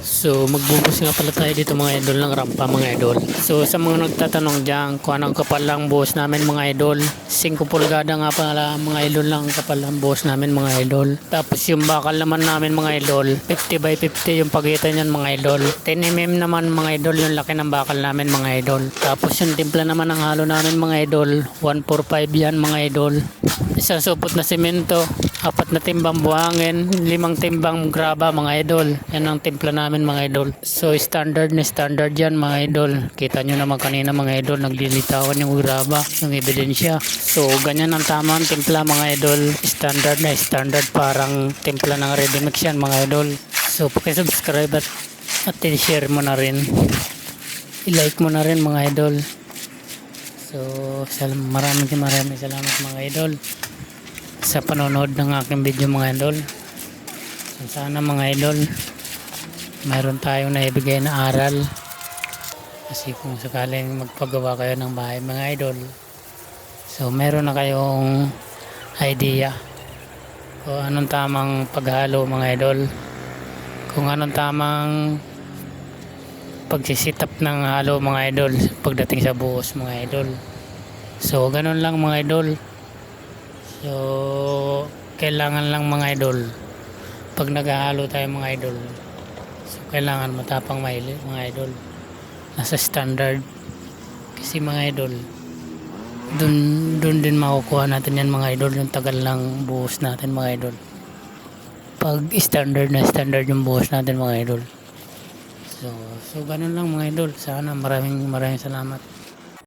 So magbubuhos nga pala tayo dito mga idol ng rampa mga idol. So sa mga nagtatanong dyan kung anong kapal lang buhos namin mga idol, 5 pulgada nga pala mga idol lang kapal lang buhos namin mga idol. Tapos yung bakal naman namin mga idol, 50 by 50 yung pagitan yan mga idol. 10 mm naman mga idol yung laki ng bakal namin mga idol. Tapos yung timpla naman ng halo namin mga idol, 145 yan mga idol. Isang supot na semento, 4 na timbang buhangin, 5 timbang graba mga idol. Yan ang timpla namin mga idol. So standard na standard yan mga idol. Kita nyo naman kanina mga idol, naglilitawan yung graba, yung ebidensya. So ganyan ang tamang timpla mga idol. Standard na standard, parang timpla ng ready mix yan mga idol. So pakisubscribe at i-share mo na rin. I-like mo na rin mga idol. So maraming salamat mga idol sa panonood ng aking video mga idol. So, sana mga idol mayroon tayong naibigay na aral, kasi kung sakaling magpagawa kayo ng bahay mga idol, so meron na kayong idea kung anong tamang paghalo mga idol, kung anong tamang pagsisit up ng halo mga idol pagdating sa buhos mga idol. So ganun lang mga idol. So kailangan lang mga idol, pag naghahalo tayo mga idol, so kailangan matapang maili mga idol, nasa standard. Kasi mga idol, dun din makukuha natin yan mga idol, yung tagal ng buhos natin mga idol, pag standard na standard yung buhos natin mga idol. So ganun lang mga idol. Sana maraming salamat.